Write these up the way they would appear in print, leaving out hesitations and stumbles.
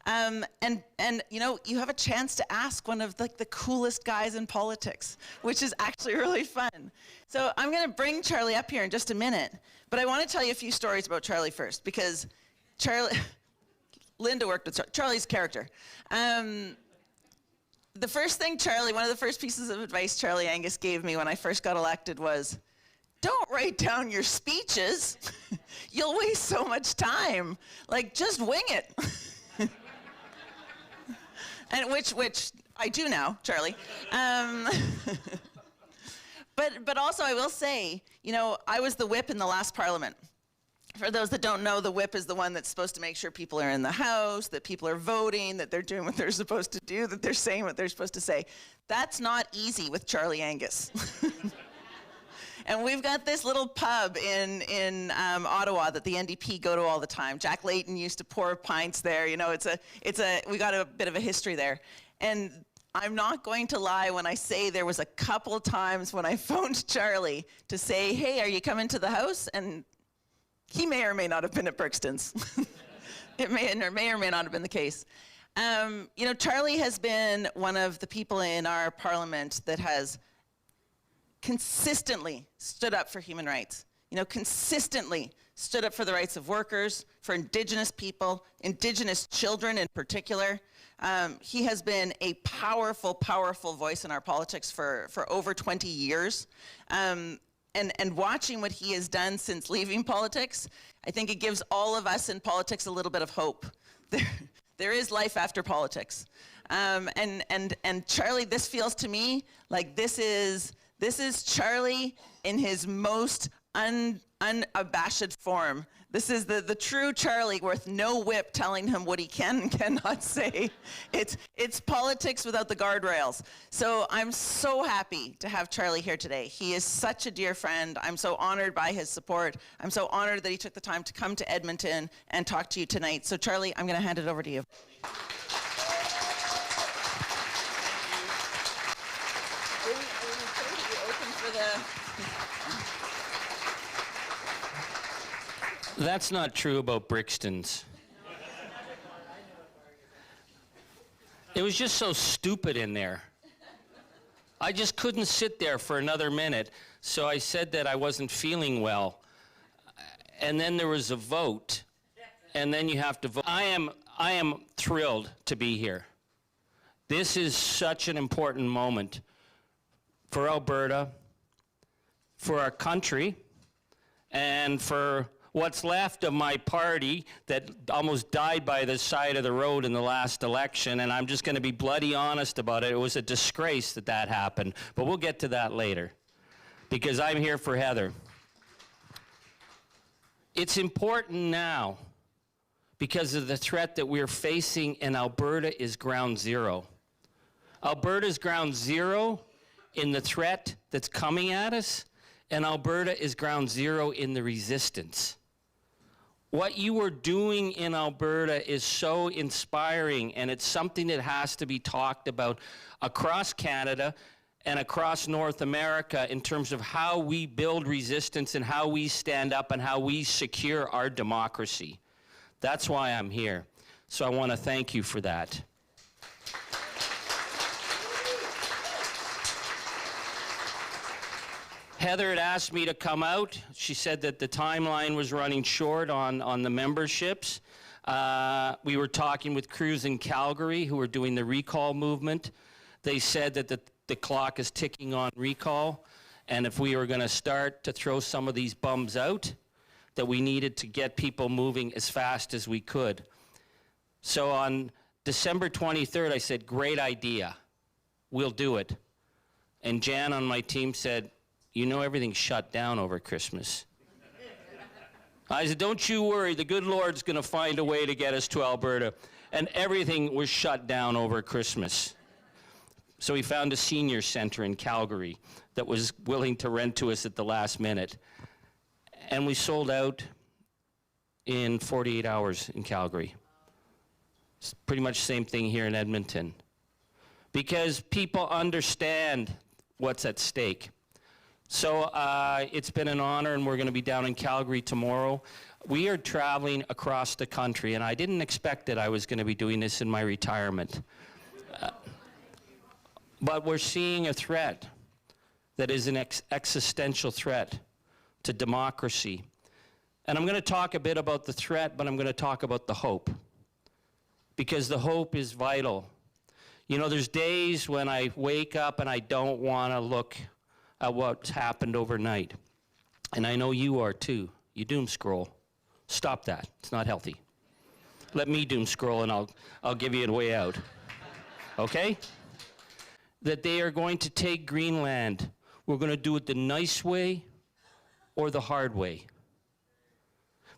And you know, you have a chance to ask one of like the coolest guys in politics, which is actually really fun. So I'm going to bring Charlie up here in just a minute, but I want to tell you a few stories about Charlie first, because Linda worked with Charlie's character. The first thing one of the first pieces of advice Charlie Angus gave me when I first got elected was, don't write down your speeches. You'll waste so much time. Like, just wing it. And which I do now, Charlie. But also I will say, you know, I was the whip in the last parliament. For those that don't know, the whip is the one that's supposed to make sure people are in the house, that people are voting, that they're doing what they're supposed to do, that they're saying what they're supposed to say. That's not easy with Charlie Angus. And we've got this little pub in Ottawa that the NDP go to all the time. Jack Layton used to pour pints there. You know, we got a bit of a history there. And I'm not going to lie when I say there was a couple times when I phoned Charlie to say, hey, are you coming to the house? And he may or may not have been at Brixton's. It may or may not have been the case. You know, Charlie has been one of the people in our parliament that has consistently stood up for human rights. You know, consistently stood up for the rights of workers, for Indigenous people, Indigenous children in particular. He has been a powerful, powerful voice in our politics for over 20 years. And watching what he has done since leaving politics, I think it gives all of us in politics a little bit of hope. There is life after politics. And Charlie, this feels to me like this is Charlie in his most unabashed form. This is the true Charlie with no whip telling him what he can and cannot say. It's politics without the guardrails. So I'm so happy to have Charlie here today. He is such a dear friend. I'm so honored by his support. I'm so honored that he took the time to come to Edmonton and talk to you tonight. So Charlie, I'm going to hand it over to you. That's not true about Brixton's. It was just so stupid in there. I just couldn't sit there for another minute, so I said that I wasn't feeling well. And then there was a vote, and then you have to vote. I am thrilled to be here. This is such an important moment for Alberta, for our country, and for what's left of my party that almost died by the side of the road in the last election, and I'm just going to be bloody honest about it. It was a disgrace that happened, but we'll get to that later, because I'm here for Heather. It's important now because of the threat that we're facing, and Alberta is ground zero. Alberta's ground zero in the threat that's coming at us, and Alberta is ground zero in the resistance. What you are doing in Alberta is so inspiring, and it's something that has to be talked about across Canada and across North America in terms of how we build resistance and how we stand up and how we secure our democracy. That's why I'm here. So I want to thank you for that. Heather had asked me to come out. She said that the timeline was running short on the memberships. We were talking with crews in Calgary who were doing the recall movement. They said that the clock is ticking on recall, and if we were going to start to throw some of these bums out, that we needed to get people moving as fast as we could. So on December 23rd, I said, great idea. We'll do it. And Jan on my team said, you know everything's shut down over Christmas. I said, don't you worry, the good Lord's going to find a way to get us to Alberta. And everything was shut down over Christmas. So we found a senior center in Calgary that was willing to rent to us at the last minute. And we sold out in 48 hours in Calgary. It's pretty much the same thing here in Edmonton. Because people understand what's at stake. So it's been an honor, and we're going to be down in Calgary tomorrow. We are traveling across the country, and I didn't expect that I was going to be doing this in my retirement. But we're seeing a threat that is an existential threat to democracy. And I'm going to talk a bit about the threat, but I'm going to talk about the hope, because the hope is vital. You know, there's days when I wake up and I don't want to look at what's happened overnight. And I know you are too. You doom scroll. Stop that. It's not healthy. Let me doom scroll and I'll give you a way out. Okay? That they are going to take Greenland. We're going to do it the nice way or the hard way.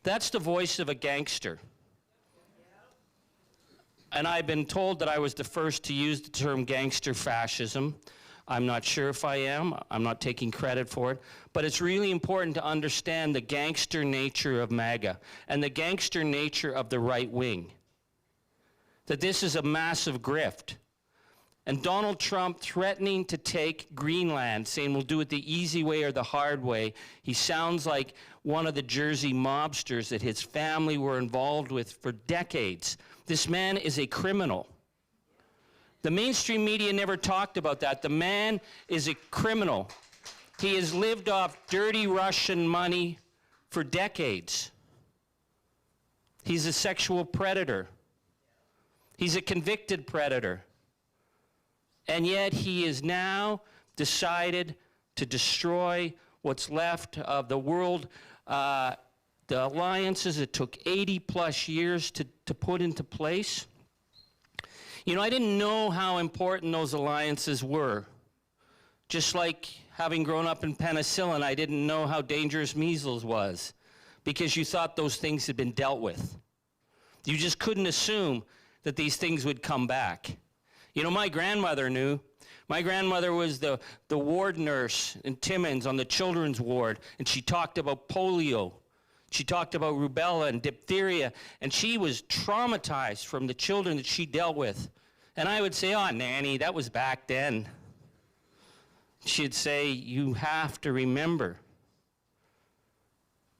That's the voice of a gangster. And I've been told that I was the first to use the term gangster fascism. I'm not sure if I am. I'm not taking credit for it. But it's really important to understand the gangster nature of MAGA and the gangster nature of the right wing. That this is a massive grift. And Donald Trump threatening to take Greenland, saying we'll do it the easy way or the hard way. He sounds like one of the Jersey mobsters that his family were involved with for decades. This man is a criminal. The mainstream media never talked about that. The man is a criminal. He has lived off dirty Russian money for decades. He's a sexual predator. He's a convicted predator. And yet he has now decided to destroy what's left of the world. The alliances it took 80 plus years to put into place. You know, I didn't know how important those alliances were. Just like having grown up in penicillin, I didn't know how dangerous measles was, because you thought those things had been dealt with. You just couldn't assume that these things would come back. You know, my grandmother knew. My grandmother was the ward nurse in Timmins on the children's ward, and she talked about polio. She talked about rubella and diphtheria, and she was traumatized from the children that she dealt with. And I would say, "Oh, Nanny, that was back then." She'd say, "You have to remember."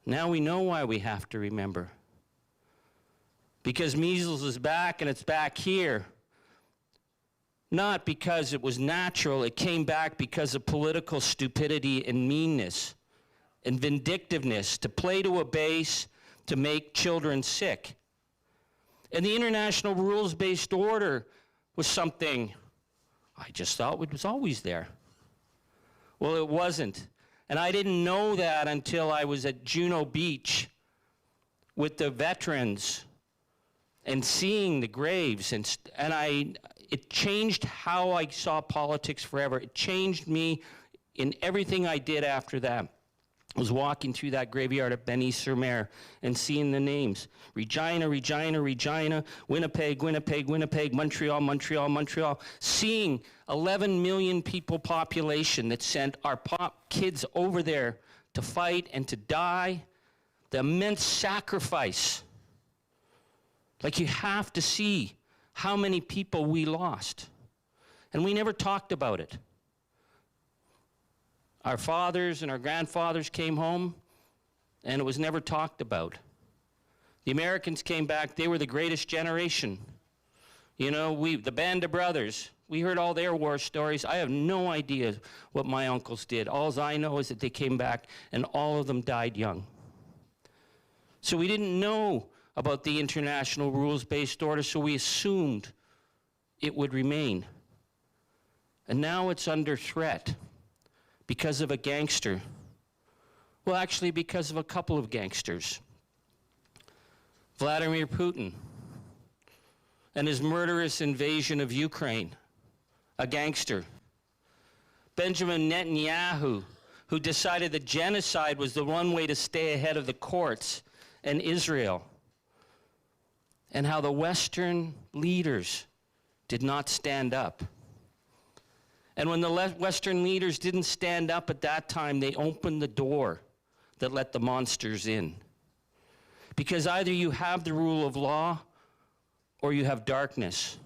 Now we know why we have to remember. Because measles is back, and it's back here. Not because it was natural, it came back because of political stupidity and meanness and vindictiveness, to play to a base, to make children sick. And the international rules-based order was something I just thought was always there. Well, it wasn't. And I didn't know that until I was at Juno Beach with the veterans and seeing the graves. And it changed how I saw politics forever. It changed me in everything I did after that. I was walking through that graveyard at Benny-sur-Mer and seeing the names. Regina, Regina, Regina, Winnipeg, Winnipeg, Winnipeg, Montreal, Montreal, Montreal. Seeing 11 million people population that sent our kids over there to fight and to die. The immense sacrifice. Like, you have to see how many people we lost. And we never talked about it. Our fathers and our grandfathers came home, and it was never talked about. The Americans came back, they were the greatest generation. You know, the Band of Brothers, we heard all their war stories. I have no idea what my uncles did. All I know is that they came back, and all of them died young. So we didn't know about the international rules-based order, so we assumed it would remain. And now it's under threat. Because of a gangster. Well, actually, because of a couple of gangsters. Vladimir Putin and his murderous invasion of Ukraine, a gangster. Benjamin Netanyahu, who decided that genocide was the one way to stay ahead of the courts, and Israel. And how the Western leaders did not stand up. And when the Western leaders didn't stand up at that time, they opened the door that let the monsters in. Because either you have the rule of law or you have darkness.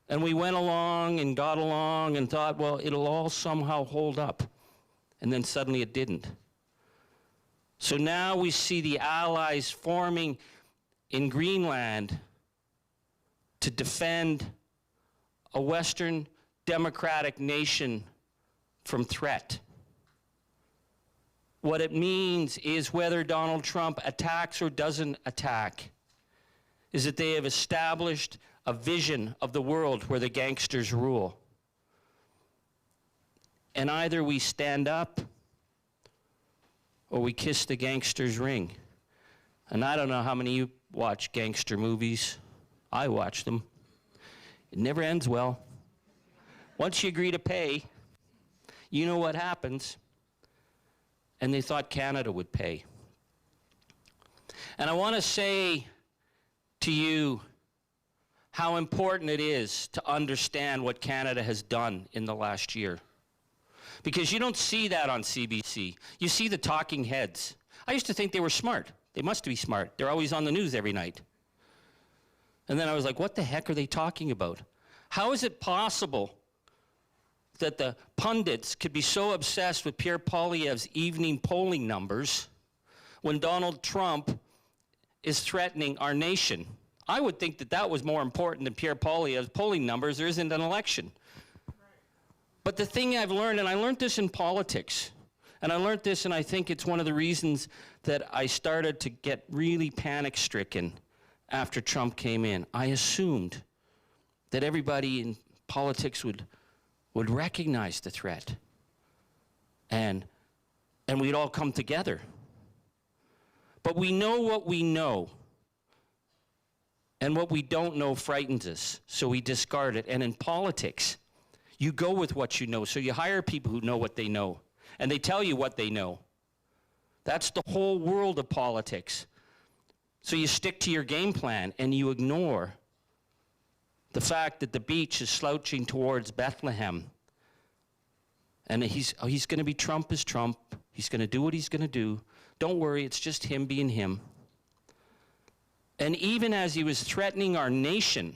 And we went along and got along and thought, well, it'll all somehow hold up. and then suddenly it didn't. So now we see the Allies forming in Greenland to defend a Western democratic nation from threat. What it means is whether Donald Trump attacks or doesn't attack, is that they have established a vision of the world where the gangsters rule. And either we stand up or we kiss the gangster's ring. And I don't know how many of you watch gangster movies. I watch them. It never ends well. Once you agree to pay, you know what happens. And they thought Canada would pay. And I want to say to you how important it is to understand what Canada has done in the last year. Because you don't see that on CBC. You see the talking heads. I used to think they were smart. They must be smart. They're always on the news every night. And then I was like, what the heck are they talking about? How is it possible that the pundits could be so obsessed with Pierre Poilievre's evening polling numbers when Donald Trump is threatening our nation? I would think that that was more important than Pierre Poilievre's polling numbers. There isn't an election. But the thing I've learned, and I learned this in politics, and I learned this, and I think it's one of the reasons that I started to get really panic-stricken after Trump came in. I assumed that everybody in politics would recognize the threat, and we'd all come together. But we know what we know, and what we don't know frightens us, so we discard it. And in politics, you go with what you know, so you hire people who know what they know, and they tell you what they know. That's the whole world of politics. So you stick to your game plan, and you ignore the fact that the beach is slouching towards Bethlehem. And he's going to be Trump as Trump. He's going to do what he's going to do. Don't worry, it's just him being him. And even as he was threatening our nation,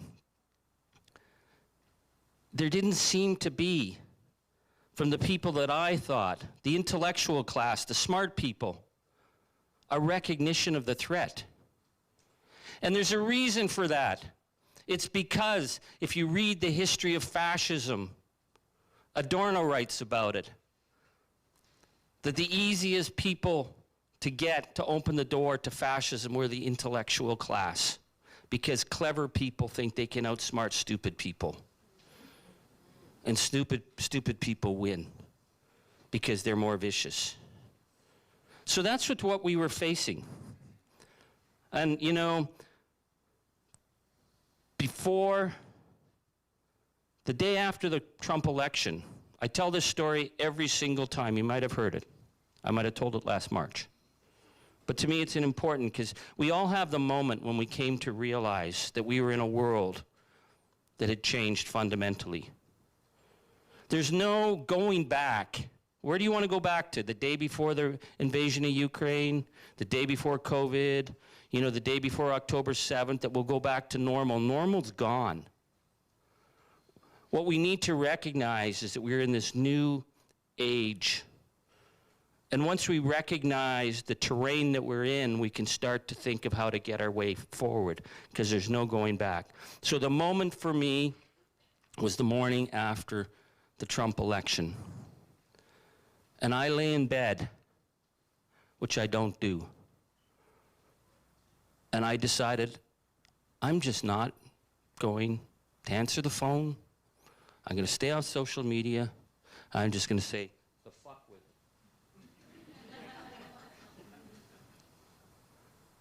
there didn't seem to be, from the people that I thought, the intellectual class, the smart people, a recognition of the threat. And there's a reason for that. It's because if you read the history of fascism, Adorno writes about it, that the easiest people to get to open the door to fascism were the intellectual class, because clever people think they can outsmart stupid people. And stupid people win because they're more vicious. So that's what we were facing. And you know, before the day after the Trump election, I tell this story every single time. You might have heard it. I might have told it last March. But to me, it's important because we all have the moment when we came to realize that we were in a world that had changed fundamentally. There's no going back. Where do you want to go back to? The day before the invasion of Ukraine? The day before COVID? You know, the day before October 7th, that we'll go back to normal. Normal's gone. What we need to recognize is that we're in this new age. And once we recognize the terrain that we're in, we can start to think of how to get our way forward, because there's no going back. So the moment for me was the morning after the Trump election. And I lay in bed, which I don't do. And I decided I'm just not going to answer the phone. I'm going to stay on social media. I'm just going to say, the fuck with it.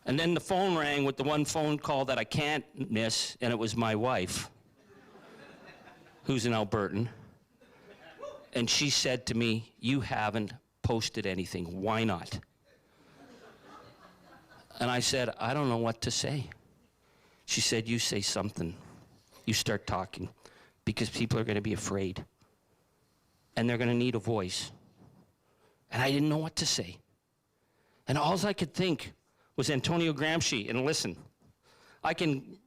And then the phone rang with the one phone call that I can't miss, and it was my wife, who's an Albertan. And she said to me, you haven't posted anything. Why not? And I said, I don't know what to say. She said, you say something. You start talking, because people are going to be afraid. And they're going to need a voice. And I didn't know what to say. And all I could think was Antonio Gramsci. And listen, I can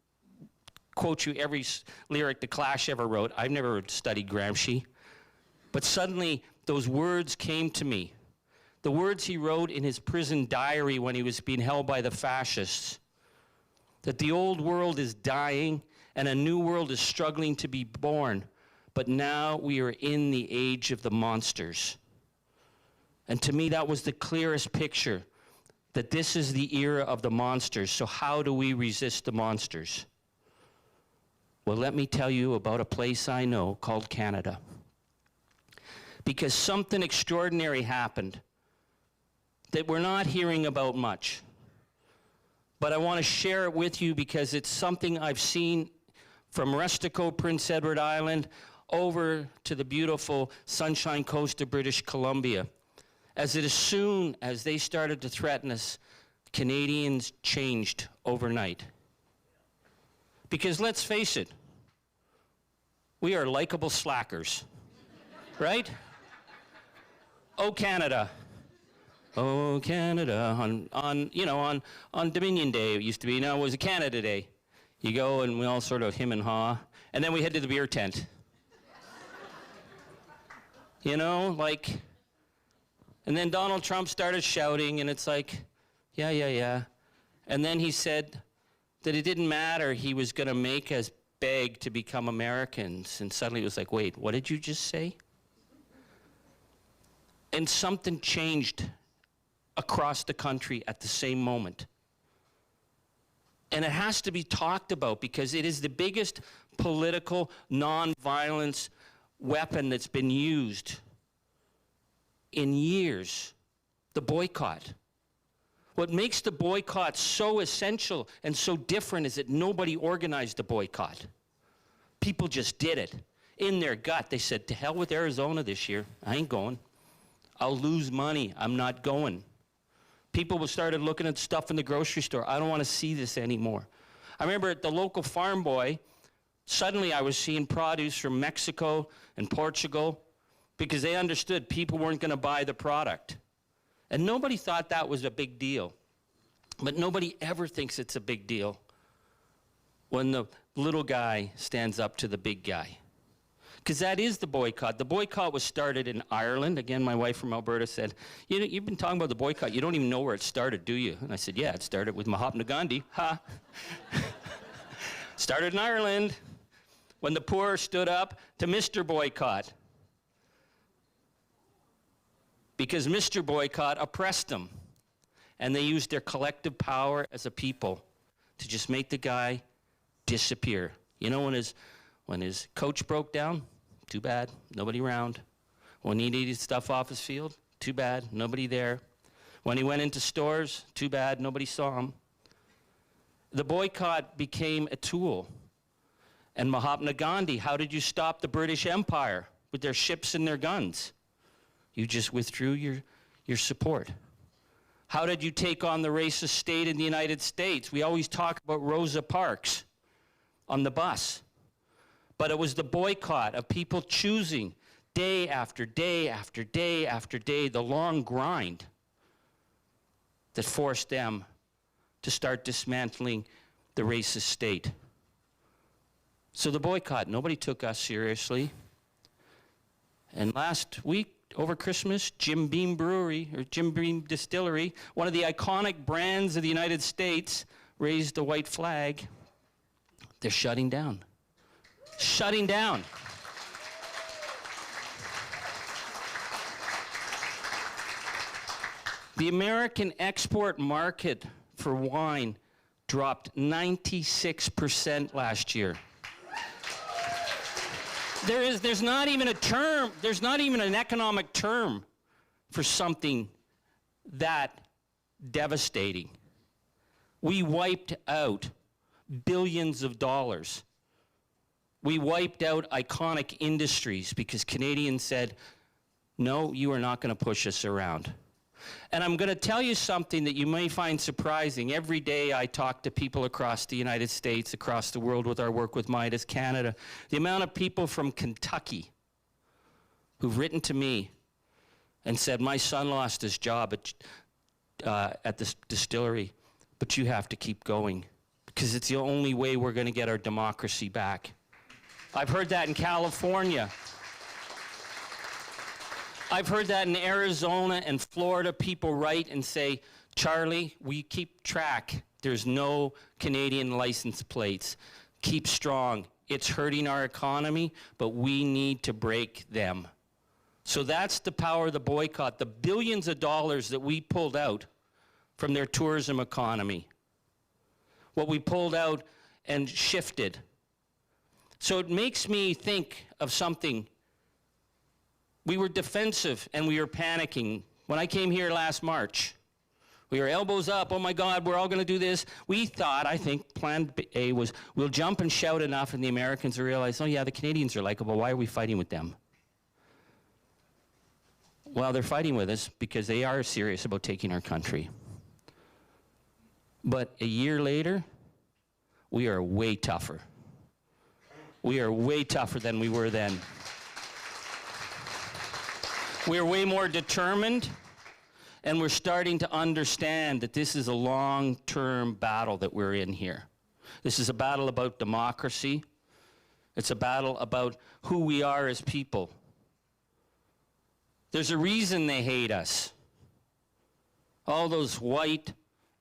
quote you every lyric the Clash ever wrote. I've never studied Gramsci. But suddenly, those words came to me. The words he wrote in his prison diary when he was being held by the fascists. That the old world is dying and a new world is struggling to be born. But now we are in the age of the monsters. And to me, that was the clearest picture, that this is the era of the monsters. So how do we resist the monsters? Well, let me tell you about a place I know called Canada. Because something extraordinary happened that we're not hearing about much. But I want to share it with you because it's something I've seen from Restico, Prince Edward Island, over to the beautiful Sunshine Coast of British Columbia. As soon as they started to threaten us, Canadians changed overnight. Because let's face it, we are likable slackers, right? Oh, Canada. Oh, Canada. On Dominion Day, it used to be. Now it was a Canada Day. You go and we all sort of him and haw. And then we head to the beer tent. And then Donald Trump started shouting, and it's like, yeah. And then he said that it didn't matter, he was going to make us beg to become Americans. And suddenly it was like, wait, what did you just say? And something changed across the country at the same moment. And it has to be talked about because it is the biggest political non-violence weapon that's been used in years, the boycott. What makes the boycott so essential and so different is that nobody organized the boycott. People just did it. In their gut, they said, to hell with Arizona this year. I ain't going. I'll lose money. I'm not going. People started looking at stuff in the grocery store. I don't want to see this anymore. I remember at the local farm boy, suddenly I was seeing produce from Mexico and Portugal because they understood people weren't going to buy the product. And nobody thought that was a big deal. But nobody ever thinks it's a big deal when the little guy stands up to the big guy. Because that is the boycott. The boycott was started in Ireland. Again, my wife from Alberta said, you've been talking about the boycott. You don't even know where it started, do you? And I said, yeah, it started with Mahatma Gandhi. Ha! Started in Ireland when the poor stood up to Mr. Boycott. Because Mr. Boycott oppressed them. And they used their collective power as a people to just make the guy disappear. When his coach broke down, too bad, nobody around. When he needed stuff off his field, too bad, nobody there. When he went into stores, too bad, nobody saw him. The boycott became a tool. And Mahatma Gandhi, how did you stop the British Empire with their ships and their guns? You just withdrew your support. How did you take on the racist state in the United States? We always talk about Rosa Parks on the bus. But it was the boycott of people choosing day after day after day after day, the long grind that forced them to start dismantling the racist state. So the boycott, nobody took us seriously. And last week, over Christmas, Jim Beam Brewery, or Jim Beam Distillery, one of the iconic brands of the United States, raised the white flag. They're shutting down. Shutting down. The American export market for wine dropped 96% last year. There's not even a term, there's not even an economic term for something that devastating. We wiped out billions of dollars. We wiped out iconic industries because Canadians said, no, you are not going to push us around. And I'm going to tell you something that you may find surprising. Every day I talk to people across the United States, across the world with our work with Midas Canada. The amount of people from Kentucky who've written to me and said, my son lost his job at this distillery, but you have to keep going because it's the only way we're going to get our democracy back. I've heard that in California. I've heard that in Arizona and Florida, people write and say, Charlie, we keep track. There's no Canadian license plates. Keep strong. It's hurting our economy, but we need to break them. So that's the power of the boycott, the billions of dollars that we pulled out from their tourism economy. What we pulled out and shifted. So it makes me think of something. We were defensive and we were panicking. When I came here last March, we were elbows up, oh my God, we're all going to do this. We thought, I think, plan A was, we'll jump and shout enough and the Americans will realize, oh yeah, the Canadians are likable, why are we fighting with them? Well, they're fighting with us because they are serious about taking our country. But a year later, we are way tougher. We are way tougher than we were then. We are way more determined, and we're starting to understand that this is a long-term battle that we're in here. This is a battle about democracy. It's a battle about who we are as people. There's a reason they hate us. All those white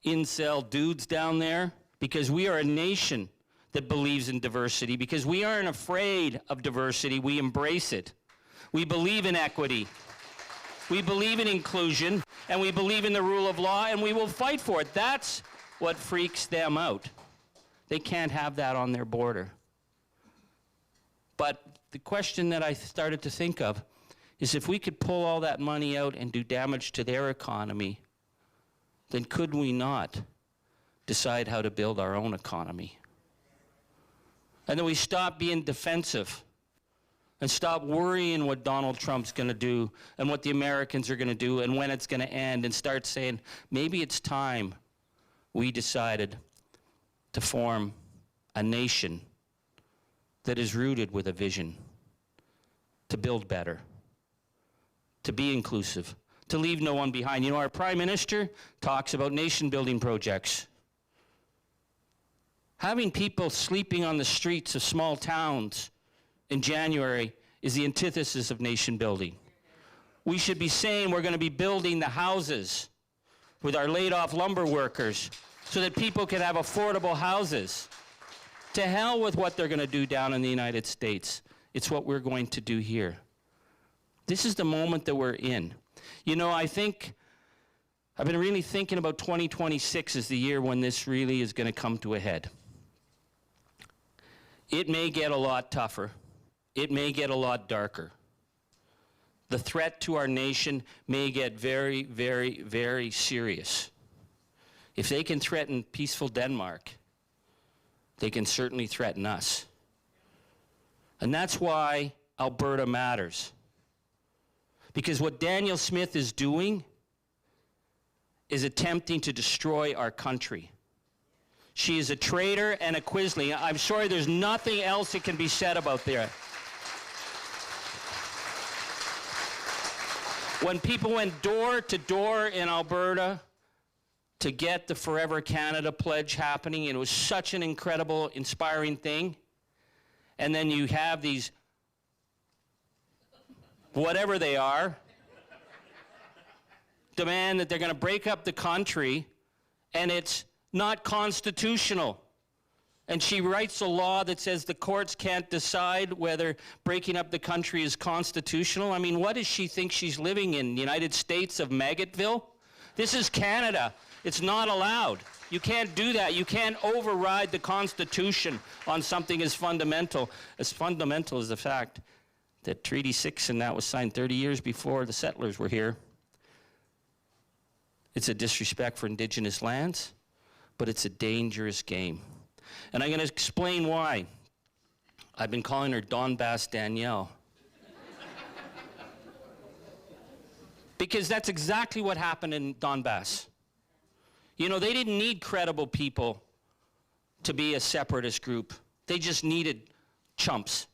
incel dudes down there, because we are a nation that believes in diversity, because we aren't afraid of diversity, we embrace it. We believe in equity. We believe in inclusion, and we believe in the rule of law, and we will fight for it. That's what freaks them out. They can't have that on their border. But the question that I started to think of is if we could pull all that money out and do damage to their economy, then could we not decide how to build our own economy? And then we stop being defensive and stop worrying what Donald Trump's going to do and what the Americans are going to do and when it's going to end, and start saying, maybe it's time we decided to form a nation that is rooted with a vision to build better, to be inclusive, to leave no one behind. You know, our Prime Minister talks about nation-building projects. Having people sleeping on the streets of small towns in January is the antithesis of nation building. We should be saying we're going to be building the houses with our laid-off lumber workers so that people can have affordable houses. To hell with what they're going to do down in the United States. It's what we're going to do here. This is the moment that we're in. You know, I've been really thinking about 2026 as the year when this really is going to come to a head. It may get a lot tougher. It may get a lot darker. The threat to our nation may get very, very, very serious. If they can threaten peaceful Denmark, they can certainly threaten us. And that's why Alberta matters. Because what Danielle Smith is doing is attempting to destroy our country. She is a traitor and a quisling. I'm sorry, there's nothing else that can be said about that. When people went door to door in Alberta to get the Forever Canada pledge happening, and it was such an incredible, inspiring thing, and then you have these, whatever they are, demand that they're going to break up the country, and it's not constitutional. And she writes a law that says the courts can't decide whether breaking up the country is constitutional. I mean, what does she think she's living in? The United States of Maggotville? This is Canada. It's not allowed. You can't do that. You can't override the Constitution on something as fundamental as the fact that Treaty 6 and that was signed 30 years before the settlers were here. It's a disrespect for Indigenous lands, but it's a dangerous game. And I'm going to explain why. I've been calling her Donbass Danielle. Because that's exactly what happened in Donbass. You know, they didn't need credible people to be a separatist group. They just needed chumps.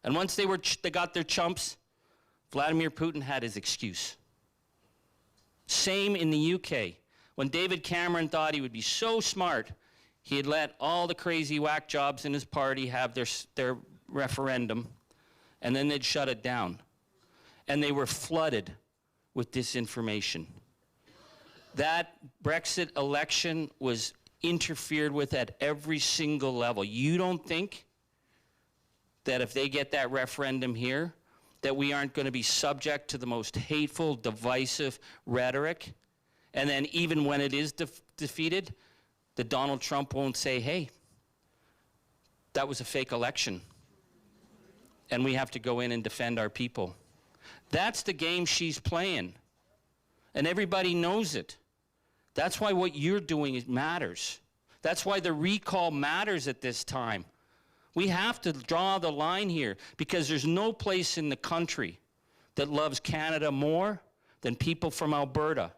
And once they got their chumps, Vladimir Putin had his excuse. Same in the UK. When David Cameron thought he would be so smart, he had let all the crazy whack jobs in his party have their referendum, and then they'd shut it down. and they were flooded with disinformation. That Brexit election was interfered with at every single level. You don't think that if they get that referendum here, that we aren't going to be subject to the most hateful, divisive rhetoric? And then even when it is defeated, that Donald Trump won't say, hey, that was a fake election, and we have to go in and defend our people. That's the game she's playing, and everybody knows it. That's why what you're doing matters. That's why the recall matters at this time. We have to draw the line here, because there's no place in the country that loves Canada more than people from Alberta.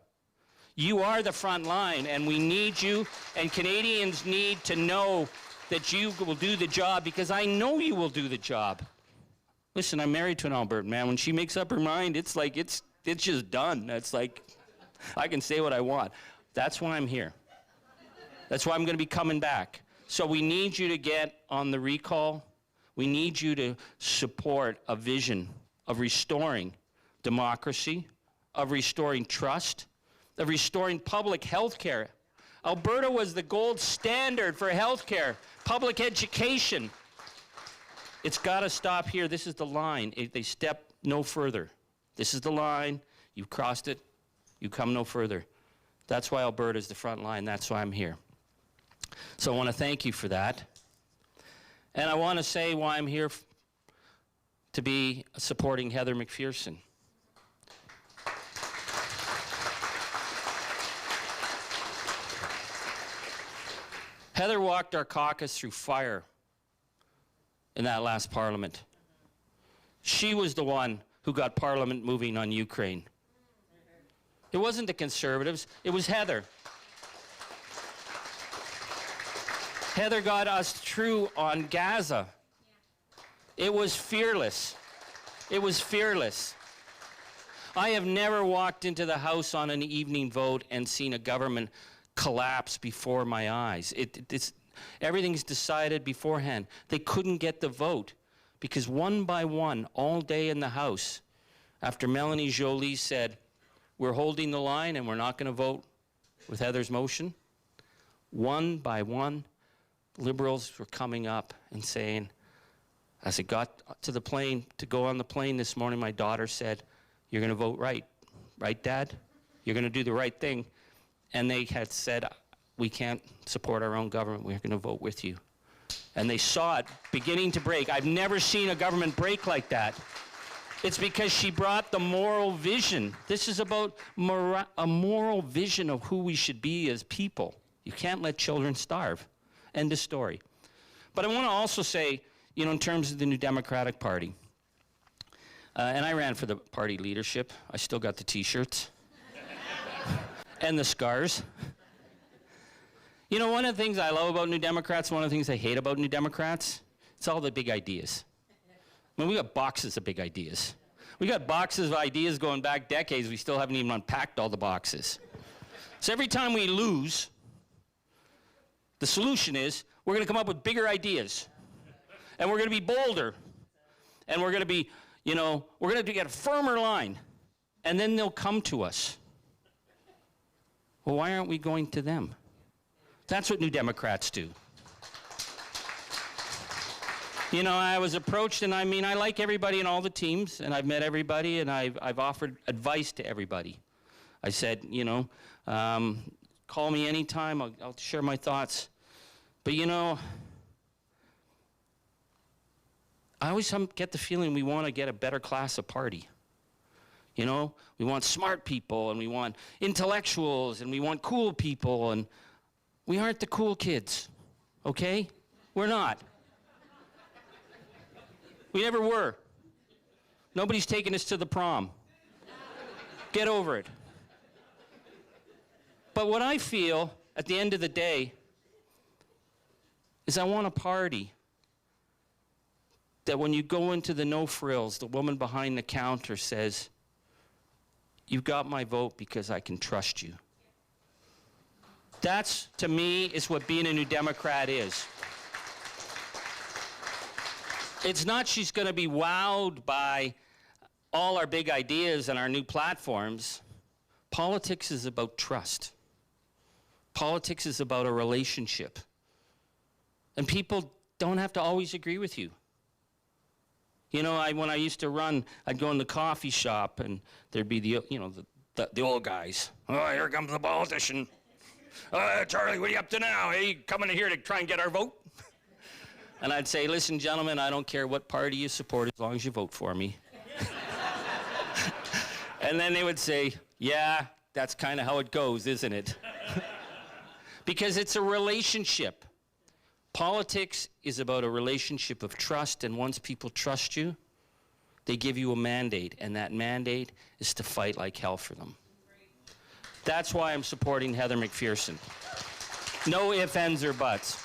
You are the front line, and we need you, and Canadians need to know that you will do the job, because I know you will do the job. Listen, I'm married to an Albertan, man. When she makes up her mind, it's like, it's just done. It's like, I can say what I want. That's why I'm here. That's why I'm going to be coming back. So we need you to get on the recall. We need you to support a vision of restoring democracy, of restoring trust, of restoring public health care. Alberta was the gold standard for health care, public education. It's got to stop here. This is the line. They step no further. This is the line. You've crossed it. You come no further. That's why Alberta is the front line. That's why I'm here. So I want to thank you for that. And I want to say why I'm here to be supporting Heather McPherson. Heather walked our caucus through fire in that last parliament. She was the one who got Parliament moving on Ukraine. It wasn't the Conservatives, it was Heather. Heather got us through on Gaza. It was fearless. It was fearless. I have never walked into the House on an evening vote and seen a government collapse before my eyes. Everything's decided beforehand. They couldn't get the vote because one by one, all day in the House, after Melanie Joly said, we're holding the line and we're not going to vote with Heather's motion, one by one, Liberals were coming up and saying, as it got to the plane, to go on the plane this morning, my daughter said, you're going to vote right. Right, Dad? You're going to do the right thing. And they had said, we can't support our own government. We're going to vote with you. And they saw it beginning to break. I've never seen a government break like that. It's because she brought the moral vision. This is about a moral vision of who we should be as people. You can't let children starve. End of story. But I want to also say, in terms of the New Democratic Party, and I ran for the party leadership. I still got the T-shirts and the scars. One of the things I love about New Democrats, one of the things I hate about New Democrats, it's all the big ideas. I mean, we got boxes of big ideas. We got boxes of ideas going back decades. We still haven't even unpacked all the boxes. So every time we lose, the solution is we're going to come up with bigger ideas. And we're going to be bolder. And we're going to be, we're going to get a firmer line. And then they'll come to us. Well, why aren't we going to them? That's what New Democrats do. I was approached, and I like everybody in all the teams, and I've met everybody, and I've offered advice to everybody. I said, call me anytime, I'll share my thoughts. But I always get the feeling we want to get a better class of party. We want smart people, and we want intellectuals, and we want cool people, and we aren't the cool kids, okay? We're not. We never were. Nobody's taking us to the prom. Get over it. But what I feel at the end of the day is I want a party that when you go into the no frills, the woman behind the counter says, you've got my vote because I can trust you. That's, to me, is what being a New Democrat is. It's not she's going to be wowed by all our big ideas and our new platforms, politics is about trust. Politics is about a relationship. And people don't have to always agree with you. You know, when I used to run, I'd go in the coffee shop and there'd be the old guys. Oh, here comes the politician. Charlie, what are you up to now? Hey, coming in here to try and get our vote? And I'd say, listen, gentlemen, I don't care what party you support as long as you vote for me. And then they would say, yeah, that's kind of how it goes, isn't it? Because it's a relationship. Politics is about a relationship of trust, and once people trust you, they give you a mandate, and that mandate is to fight like hell for them. That's why I'm supporting Heather McPherson. No ifs, ands, or buts.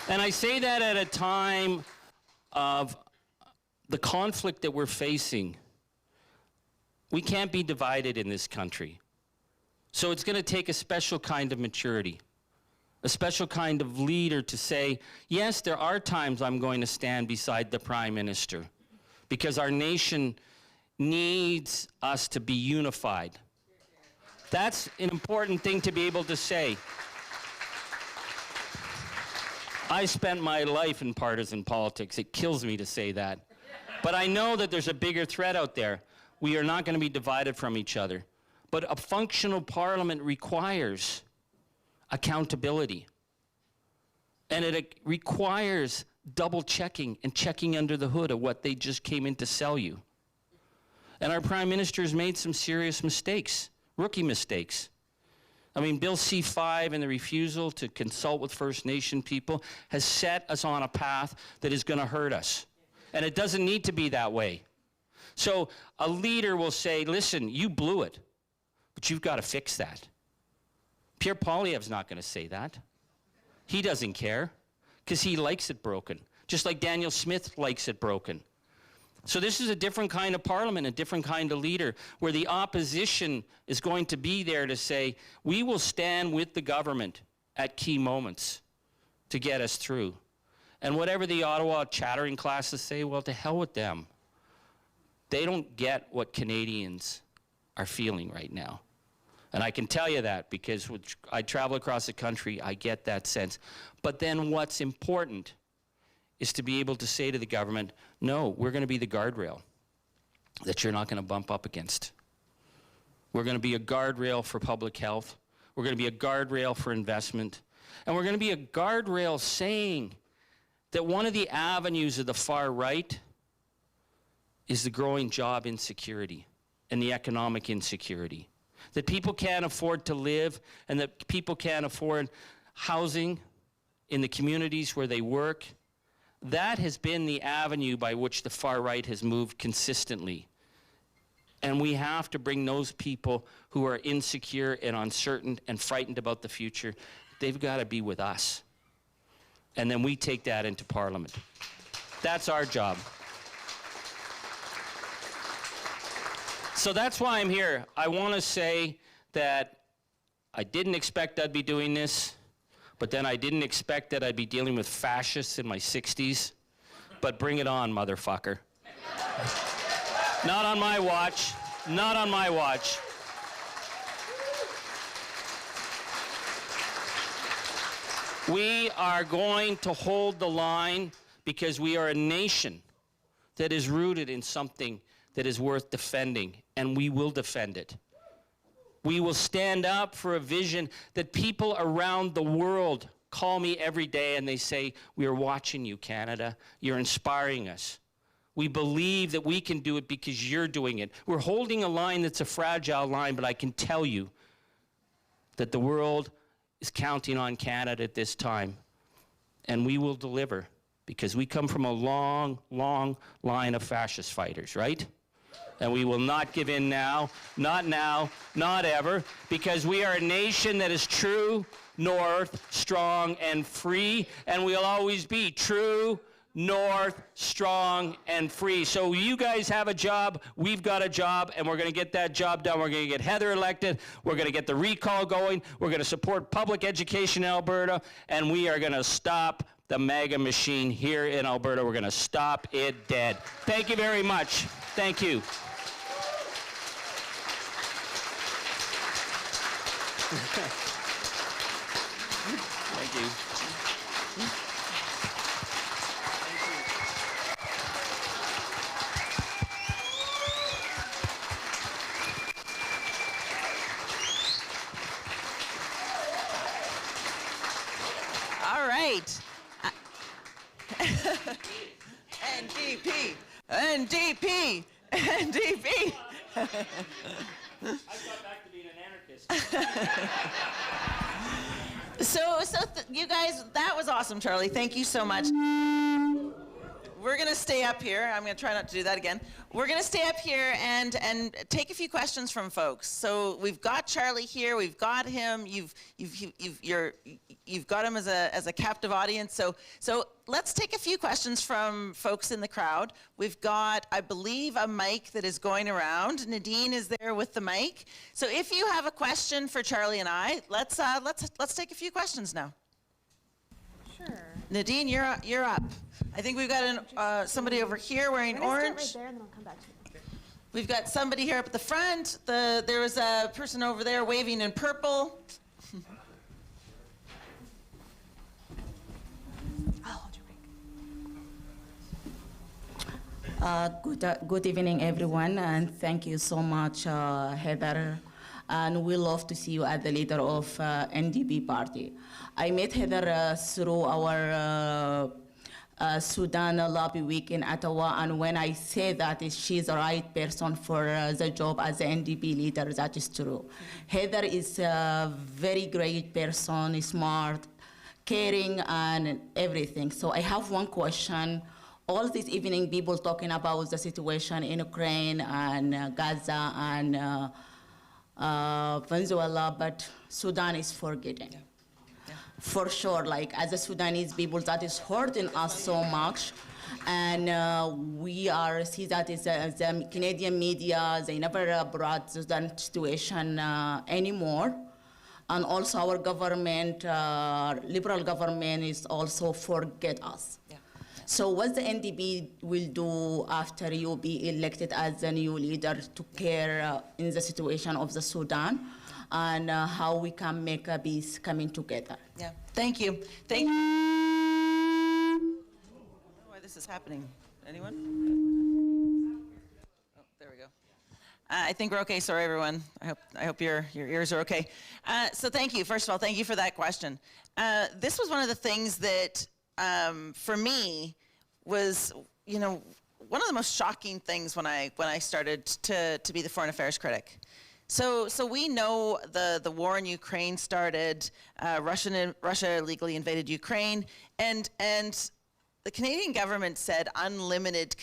And I say that at a time of the conflict that we're facing. We can't be divided in this country. So it's going to take a special kind of maturity, a special kind of leader to say, yes, there are times I'm going to stand beside the Prime Minister because our nation needs us to be unified. That's an important thing to be able to say. I spent my life in partisan politics. It kills me to say that. But I know that there's a bigger threat out there. We are not going to be divided from each other. But a functional parliament requires accountability. And it requires double checking and checking under the hood of what they just came in to sell you. And our Prime Minister has made some serious mistakes, rookie mistakes. I mean, Bill C-5 and the refusal to consult with First Nation people has set us on a path that is going to hurt us. And it doesn't need to be that way. So a leader will say, listen, you blew it, but you've got to fix that. Pierre Poilievre's not going to say that. He doesn't care because he likes it broken, just like Daniel Smith likes it broken. So this is a different kind of parliament, a different kind of leader, where the opposition is going to be there to say, we will stand with the government at key moments to get us through. And whatever the Ottawa chattering classes say, well, to hell with them. They don't get what Canadians are feeling right now. And I can tell you that because I travel across the country, I get that sense. But then what's important is to be able to say to the government, no, we're going to be the guardrail that you're not going to bump up against. We're going to be a guardrail for public health. We're going to be a guardrail for investment. And we're going to be a guardrail saying that one of the avenues of the far right is the growing job insecurity and the economic insecurity. That people can't afford to live and that people can't afford housing in the communities where they work. That has been the avenue by which the far right has moved consistently. And we have to bring those people who are insecure and uncertain and frightened about the future, they've got to be with us. And then we take that into Parliament. That's our job. So that's why I'm here. I want to say that I didn't expect I'd be doing this, but then I didn't expect that I'd be dealing with fascists in my 60s. But bring it on, motherfucker. Not on my watch. Not on my watch. We are going to hold the line because we are a nation that is rooted in something that is worth defending, and we will defend it. We will stand up for a vision that people around the world call me every day and they say, we are watching you, Canada. You're inspiring us. We believe that we can do it because you're doing it. We're holding a line that's a fragile line, but I can tell you that the world is counting on Canada at this time, and we will deliver because we come from a long, long line of fascist fighters, right? And we will not give in now, not ever, because we are a nation that is true, north, strong, and free, and we'll always be true, north, strong, and free. So you guys have a job, we've got a job, and we're going to get that job done. We're going to get Heather elected, we're going to get the recall going, we're going to support public education in Alberta, and we are going to stop the MAGA machine here in Alberta. We're going to stop it dead. Thank you very much. Thank you. Thank you. All right. NDP, NDP, NDP. I got back to being an anarchist. You guys, that was awesome, Charlie. Thank you so much. We're going to stay up here. I'm going to try not to do that again. We're going to stay up here and take a few questions from folks. So we've got Charlie here. We've got him. You've got him as a captive audience. So let's take a few questions from folks in the crowd. We've got, I believe, a mic that is going around. Nadine is there with the mic. So if you have a question for Charlie and I, let's take a few questions now. Sure. Nadine, you're up. I think we've got somebody over here wearing orange. Right there, and then I'll come back to you. We've got somebody here up at the front. There was a person over there waving in purple. I'll hold your mic. Good evening, everyone, and thank you so much, Heather. And we love to see you as the leader of NDP party. I met Heather through our Sudan lobby week in Ottawa, and when I say that she's the right person for the job as the NDP leader, that is true. Heather is a very great person, smart, caring, and everything. So I have one question. All this evening, people talking about the situation in Ukraine and Gaza and Venezuela, but Sudan is forgetting. Yeah. Yeah. For sure, like as a Sudanese people, that is hurting us so much. And we are see that is the Canadian media, they never brought Sudan situation anymore. And also our government, liberal government is also forget us. Yeah. So what the NDP will do after you be elected as the new leader to care in the situation of the Sudan and how we can make a peace coming together? Yeah, thank you. Thank you. I don't know why this is happening. Anyone? Oh, there we go. I think we're okay. Sorry, everyone. I hope your ears are okay. So thank you. First of all, thank you for that question. This was one of the things that, for me, was one of the most shocking things when I started to be the foreign affairs critic. So we know the war in Ukraine started. Russia illegally invaded Ukraine, and the Canadian government said unlimited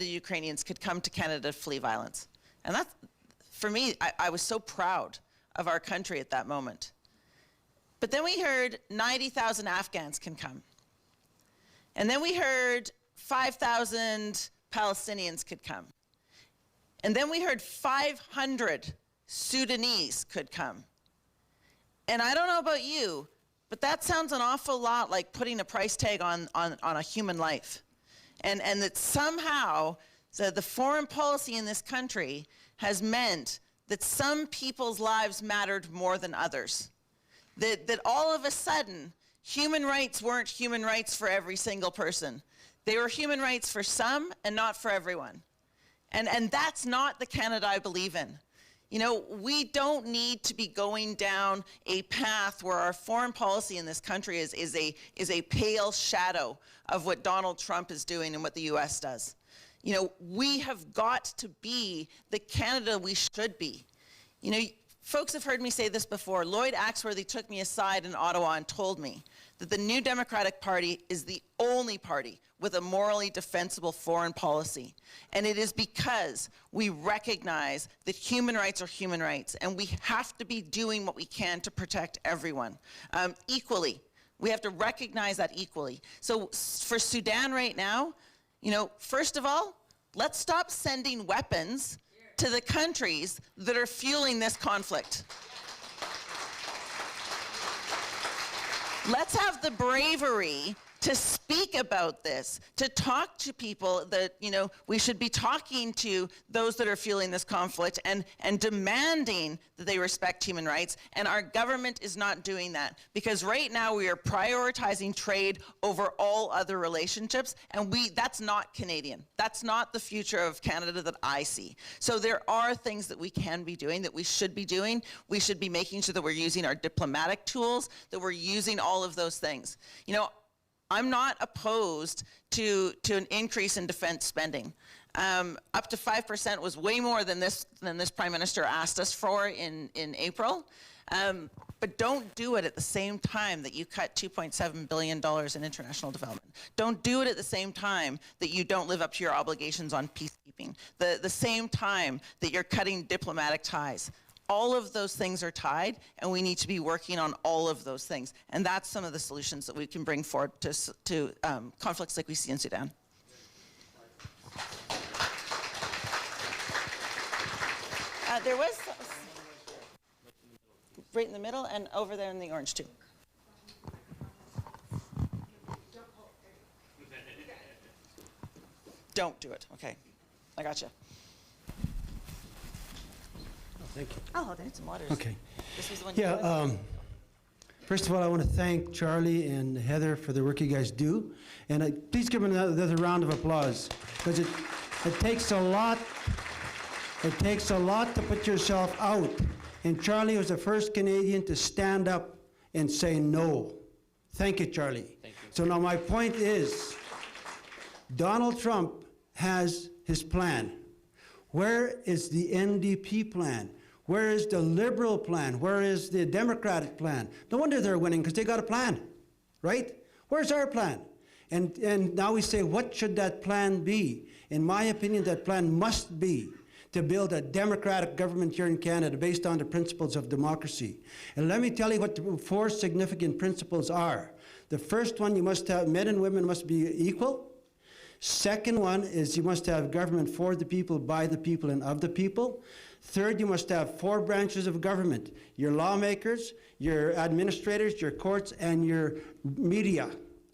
Ukrainians could come to Canada to flee violence. And that's, for me, I was so proud of our country at that moment. But then we heard 90,000 Afghans can come. And then we heard 5,000 Palestinians could come. And then we heard 500 Sudanese could come. And I don't know about you, but that sounds an awful lot like putting a price tag on a human life. And that somehow the foreign policy in this country has meant that some people's lives mattered more than others. That all of a sudden, human rights weren't human rights for every single person. They were human rights for some and not for everyone. And that's not the Canada I believe in. We don't need to be going down a path where our foreign policy in this country is a pale shadow of what Donald Trump is doing and what the US does. We have got to be the Canada we should be. Folks have heard me say this before. Lloyd Axworthy took me aside in Ottawa and told me that the New Democratic Party is the only party with a morally defensible foreign policy. And it is because we recognize that human rights are human rights, and we have to be doing what we can to protect everyone equally. We have to recognize that equally. So for Sudan right now, first of all, let's stop sending weapons to the countries that are fueling this conflict. Let's have the bravery to speak about this, to talk to people that, you know, we should be talking to those that are feeling this conflict and demanding that they respect human rights. And our government is not doing that, because right now we are prioritizing trade over all other relationships, and that's not Canadian. That's not the future of Canada that I see. So there are things that we can be doing, that we should be doing. We should be making sure that we're using our diplomatic tools, that we're using all of those things. You know, I'm not opposed to an increase in defense spending. Up to 5% was way more than this Prime Minister asked us for in April. But don't do it at the same time that you cut $2.7 billion in international development. Don't do it at the same time that you don't live up to your obligations on peacekeeping. The same time that you're cutting diplomatic ties. All of those things are tied, and we need to be working on all of those things. And that's some of the solutions that we can bring forward to conflicts like we see in Sudan. There was right in the middle and over there in the orange too. Don't do it. Okay, I got you. Thank you. I'll hold it. Some waters. Okay. This was the one. Yeah. First of all, I want to thank Charlie and Heather for the work you guys do, and please give them another round of applause, because it takes a lot. It takes a lot to put yourself out, and Charlie was the first Canadian to stand up and say no. Thank you, Charlie. Thank you. So now my point is, Donald Trump has his plan. Where is the NDP plan? Where is the Liberal plan? Where is the Democratic plan? No wonder they're winning, because they got a plan, right? Where's our plan? And now we say, what should that plan be? In my opinion, that plan must be to build a democratic government here in Canada based on the principles of democracy. And let me tell you what the 4 significant principles are. The first one, you must have, men and women must be equal. Second one is you must have government for the people, by the people, and of the people. Third, you must have 4 branches of government: your lawmakers, your administrators, your courts, and your media,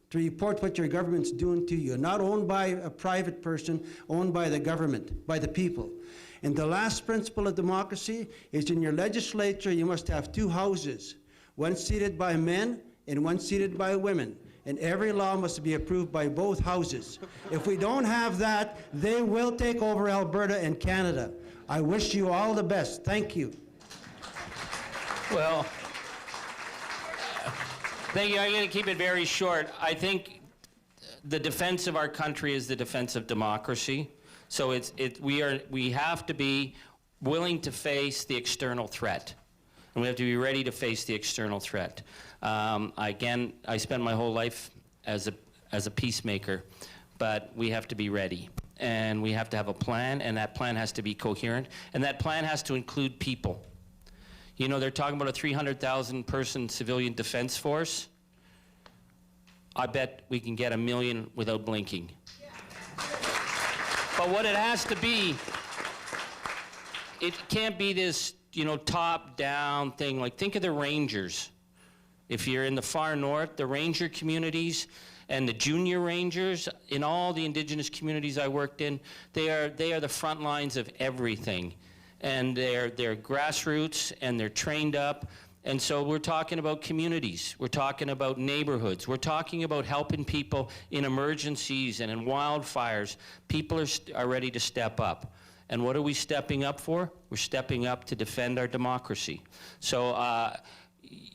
to report what your government's doing to you. Not owned by a private person, owned by the government, by the people. And the last principle of democracy is, in your legislature, you must have 2 houses, one seated by men and one seated by women. And every law must be approved by both houses. If we don't have that, they will take over Alberta and Canada. I wish you all the best. Thank you. Well, thank you. I'm going to keep it very short. I think the defense of our country is the defense of democracy. So we have to be willing to face the external threat. And we have to be ready to face the external threat. Again, I spent my whole life as a peacemaker, but we have to be ready. And we have to have a plan, and that plan has to be coherent, and that plan has to include people. You know, they're talking about a 300,000 person civilian defense force. I bet we can get 1 million without blinking. Yeah. But what it has to be, it can't be this, you know, top-down thing. Like, think of the Rangers. If you're in the far north, the Ranger communities and the junior Rangers in all the Indigenous communities I worked in, they are the front lines of everything. And they're grassroots, and they're trained up. And so we're talking about communities. We're talking about neighborhoods. We're talking about helping people in emergencies and in wildfires. People are ready to step up. And what are we stepping up for? We're stepping up to defend our democracy. So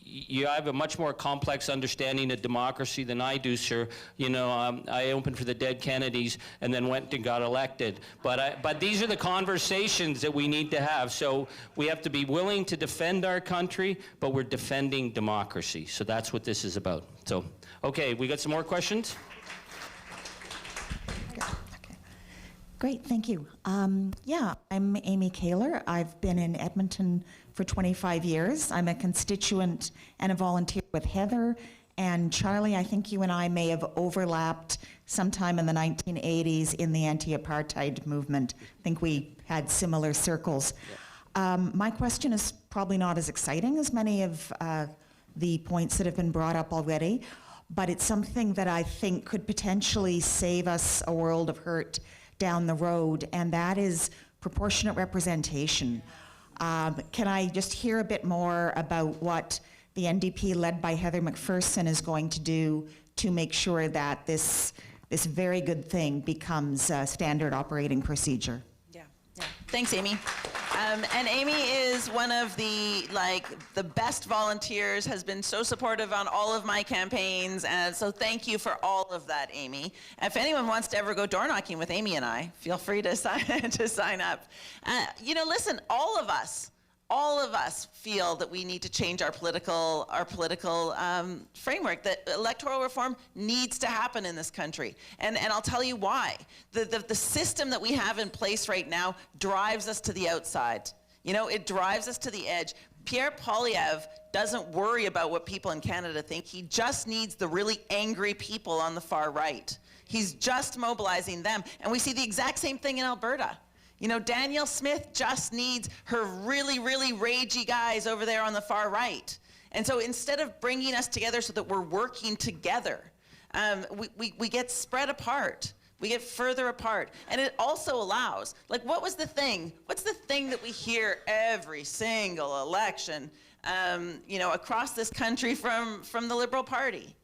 you have a much more complex understanding of democracy than I do, sir. You know, I opened for the dead Kennedys and then went and got elected. But these are the conversations that we need to have. So we have to be willing to defend our country, but we're defending democracy. So that's what this is about. So, okay, we got some more questions? Great, thank you. Yeah, I'm Amy Kaler. I've been in Edmonton for 25 years. I'm a constituent and a volunteer with Heather and Charlie. I think you and I may have overlapped sometime in the 1980s in the anti-apartheid movement. I think we had similar circles. My question is probably not as exciting as many of the points that have been brought up already, but it's something that I think could potentially save us a world of hurt down the road, and that is proportionate representation. Can I just hear a bit more about what the NDP, led by Heather McPherson, is going to do to make sure that this very good thing becomes a standard operating procedure? Yeah. Thanks, Amy. And Amy is one of the best volunteers, has been so supportive on all of my campaigns, and so thank you for all of that, Amy. If anyone wants to ever go door knocking with Amy and I, feel free to sign up. Listen, all of us feel that we need to change our political framework, that electoral reform needs to happen in this country. And I'll tell you why. The system that we have in place right now drives us to the outside. It drives us to the edge. Pierre Poilievre doesn't worry about what people in Canada think. He just needs the really angry people on the far right. He's just mobilizing them. And we see the exact same thing in Alberta. Danielle Smith just needs her really, really ragey guys over there on the far right. And so instead of bringing us together so that we're working together, we get spread apart. We get further apart. And it also allows, what's the thing that we hear every single election, across this country from the Liberal Party?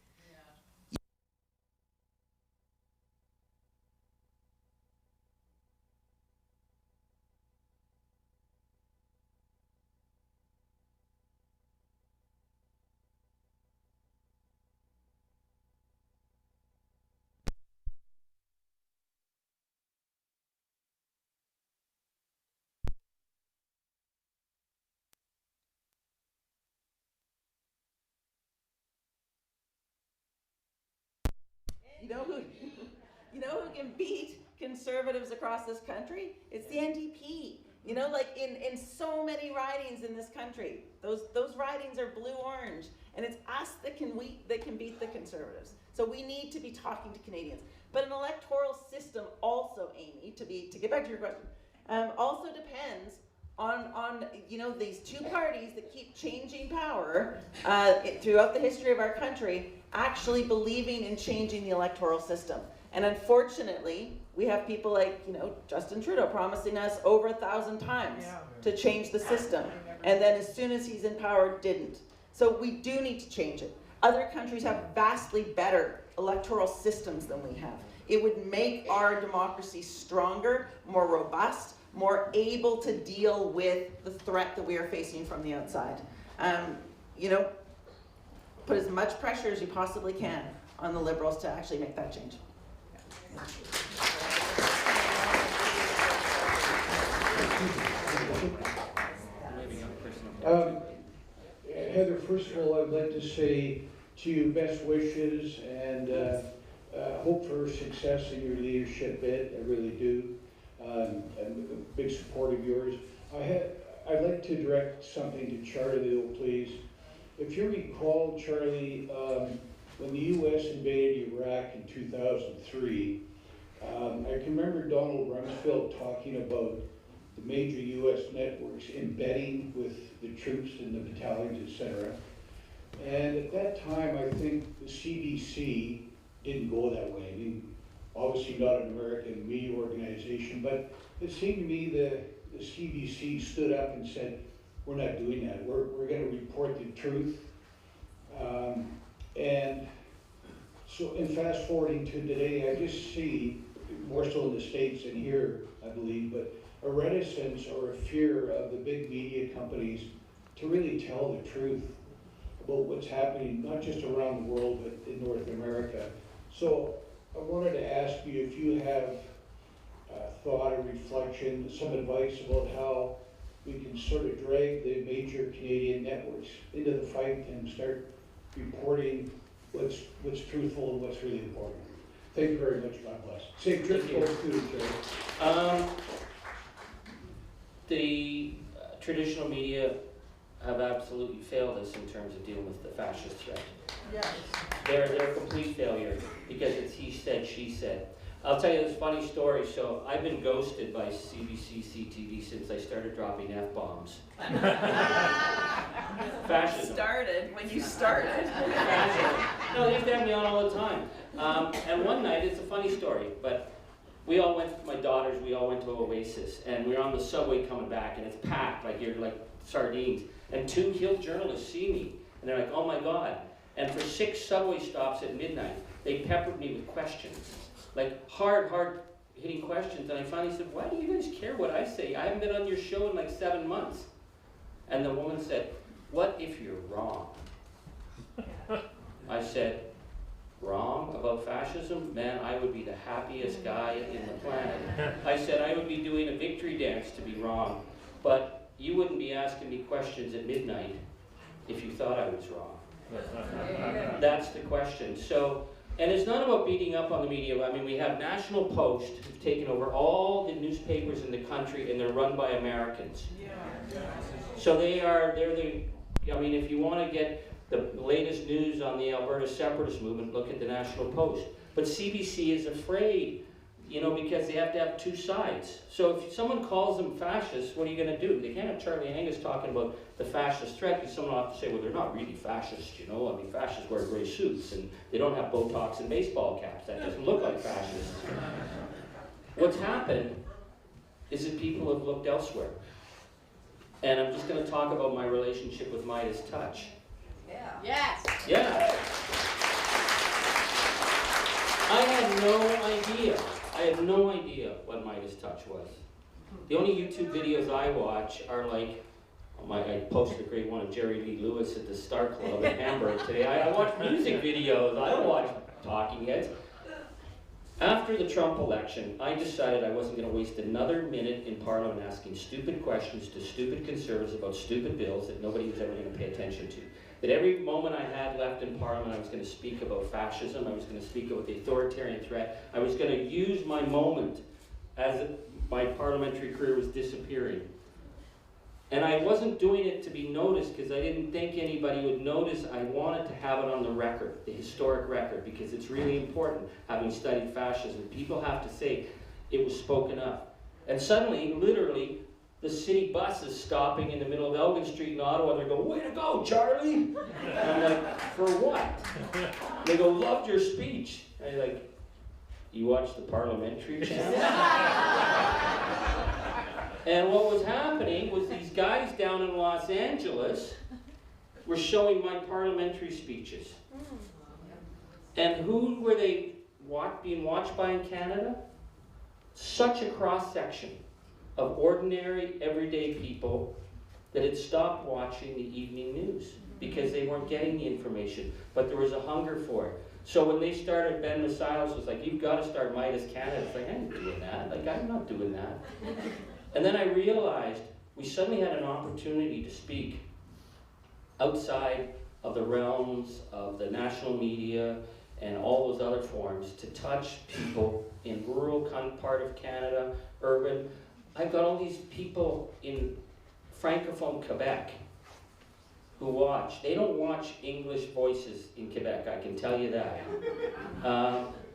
You know who can beat Conservatives across this country? It's the NDP. In so many ridings in this country, those ridings are blue-orange, and it's us that can beat the Conservatives. So we need to be talking to Canadians. But an electoral system also, Amy, to get back to your question, also depends on these two parties that keep changing power throughout the history of our country, actually believing in changing the electoral system. And unfortunately, we have people like Justin Trudeau promising us over 1,000 times to change the system, and then as soon as he's in power, didn't. So we do need to change it. Other countries have vastly better electoral systems than we have. It would make our democracy stronger, more robust, more able to deal with the threat that we are facing from the outside. Put as much pressure as you possibly can on the Liberals to actually make that change. Heather, first of all, I'd like to say to you best wishes and hope for success in your leadership bid. I really do. I'm a big supporter of yours. I'd like to direct something to Charlie, though, please. If you recall, Charlie, when the U.S. invaded Iraq in 2003, I can remember Donald Rumsfeld talking about the major U.S. networks embedding with the troops and the battalions, etc. And at that time, I think the CBC didn't go that way. I mean, obviously not an American media organization, but it seemed to me the CBC stood up and said, we're not doing that. We're going to report the truth. And so in fast forwarding to today, I just see, more so in the States and here, I believe, but a reticence or a fear of the big media companies to really tell the truth about what's happening, not just around the world, but in North America. So I wanted to ask you if you have thought or reflection, some advice about how we can sort of drag the major Canadian networks into the fight and start reporting what's truthful and what's really important. Thank you very much. God bless. Safe trip to Jerry. The traditional media have absolutely failed us in terms of dealing with the fascist threat. Yes. They're a complete failure because it's he said, she said. I'll tell you this funny story. So I've been ghosted by CBC, CTV since I started dropping F-bombs. Fascism. When you started. Fascism. No, they used to have me on all the time. And one night, it's a funny story, but we all went, my daughters, we all went to Oasis, and we were on the subway coming back, and it's packed, like you're like sardines. And 2 Hill journalists see me, and they're like, oh my God. And for 6 subway stops at midnight, they peppered me with questions. Like hard hitting questions. And I finally said, why do you guys care what I say? I haven't been on your show in like 7 months. And the woman said, what if you're wrong? I said, wrong about fascism? Man, I would be the happiest guy in the planet. I said I would be doing a victory dance to be wrong, but you wouldn't be asking me questions at midnight if you thought I was wrong. That's the question. So, and it's not about beating up on the media. I mean, we have National Post who've taken over all the newspapers in the country, and they're run by Americans. So they're the, I mean, if you want to get the latest news on the Alberta separatist movement, look at the National Post. But CBC is afraid, you know, because they have to have 2 sides. So if someone calls them fascists, what are you going to do? They can't have Charlie Angus talking about the fascist threat, because someone will have to say, well, they're not really fascists, you know. I mean, fascists wear gray suits, and they don't have Botox and baseball caps. That doesn't look like fascists. What's happened is that people have looked elsewhere. And I'm just going to talk about my relationship with Midas Touch. Yes. Yeah. I had no idea what Midas Touch was. The only YouTube videos I watch are like, I posted a great one of Jerry Lee Lewis at the Star Club in Hamburg today. I watch music videos. I don't watch talking heads. After the Trump election, I decided I wasn't going to waste another minute in Parliament asking stupid questions to stupid conservatives about stupid bills that nobody was ever going to pay attention to. That every moment I had left in Parliament, I was going to speak about fascism, I was going to speak about the authoritarian threat, I was going to use my moment as my parliamentary career was disappearing. And I wasn't doing it to be noticed because I didn't think anybody would notice. I wanted to have it on the record, the historic record, because it's really important, having studied fascism. People have to say it was spoken up. And suddenly, literally, the city bus is stopping in the middle of Elgin Street in Ottawa, and they're going, way to go, Charlie! And I'm like, for what? They go, loved your speech. And I'm like, you watch the parliamentary channel? And what was happening was these guys down in Los Angeles were showing my parliamentary speeches. And who were they being watched by in Canada? Such a cross-section of ordinary, everyday people that had stopped watching the evening news because they weren't getting the information, but there was a hunger for it. So when they started, Ben Masiles was like, you've got to start Midas Canada. It's like, I ain't doing that. Like, I'm not doing that. And then I realized we suddenly had an opportunity to speak outside of the realms of the national media and all those other forums to touch people in rural part of Canada, urban. I've got all these people in Francophone Quebec who watch. They don't watch English voices in Quebec, I can tell you that.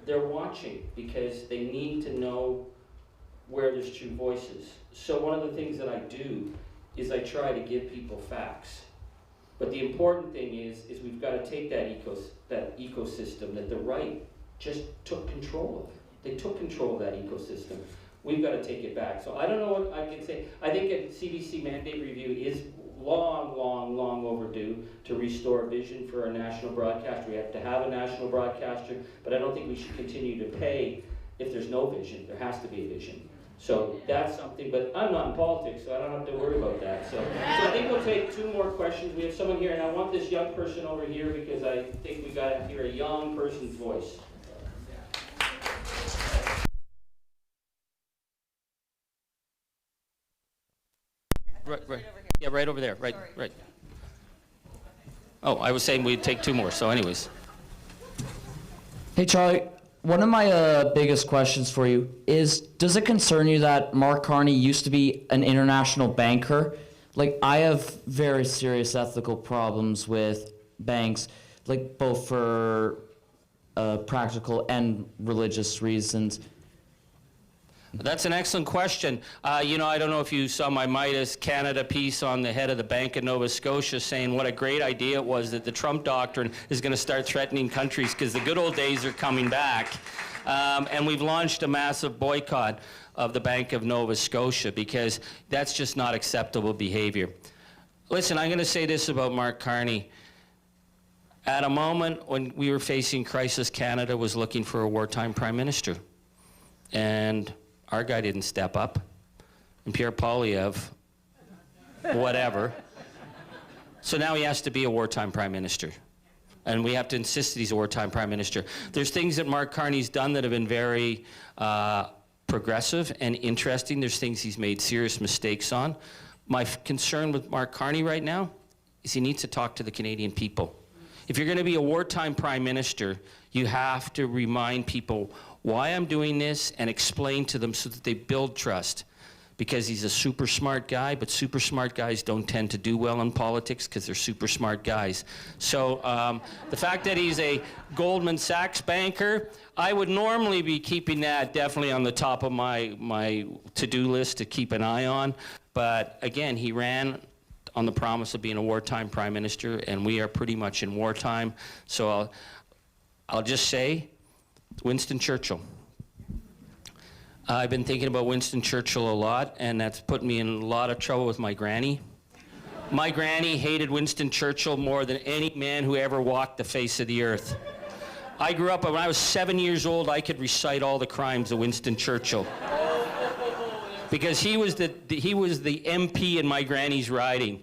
They're watching because they need to know where there's true voices. So one of the things that I do is I try to give people facts. But the important thing is we've got to take that ecosystem that the right just took control of. They took control of that ecosystem. We've got to take it back. So I don't know what I can say. I think a CBC mandate review is long overdue to restore vision for our national broadcaster. We have to have a national broadcaster, but I don't think we should continue to pay if there's no vision. There has to be a vision. So that's something, but I'm not in politics, so I don't have to worry about that. So I think we'll take 2 more questions. We have someone here, and I want this young person over here because I think we got to hear a young person's voice. Right. Yeah, right over there. Right. Oh, I was saying we'd take 2 more. So, anyways. Hey, Charlie. One of my biggest questions for you is, does it concern you that Mark Carney used to be an international banker? Like, I have very serious ethical problems with banks, like both for practical and religious reasons. That's an excellent question. You know, I don't know if you saw my Midas Canada piece on the head of the Bank of Nova Scotia saying what a great idea it was that the Trump doctrine is going to start threatening countries because the good old days are coming back. And we've launched a massive boycott of the Bank of Nova Scotia because that's just not acceptable behavior. Listen, I'm going to say this about Mark Carney. At a moment when we were facing crisis, Canada was looking for a wartime prime minister. And our guy didn't step up. And Pierre Poilievre, whatever. So now he has to be a wartime prime minister. And we have to insist that he's a wartime prime minister. There's things that Mark Carney's done that have been very progressive and interesting. There's things he's made serious mistakes on. My concern with Mark Carney right now is he needs to talk to the Canadian people. If you're going to be a wartime prime minister, you have to remind people why I'm doing this and explain to them so that they build trust. Because he's a super smart guy, but super smart guys don't tend to do well in politics because they're super smart guys. So the fact that he's a Goldman Sachs banker, I would normally be keeping that definitely on the top of my to-do list to keep an eye on. But again, he ran on the promise of being a wartime prime minister, and we are pretty much in wartime. So I'll just say, Winston Churchill. I've been thinking about Winston Churchill a lot, and that's put me in a lot of trouble with my granny. My granny hated Winston Churchill more than any man who ever walked the face of the earth. I grew up, when I was 7 years old, I could recite all the crimes of Winston Churchill. Because he was the MP in my granny's riding.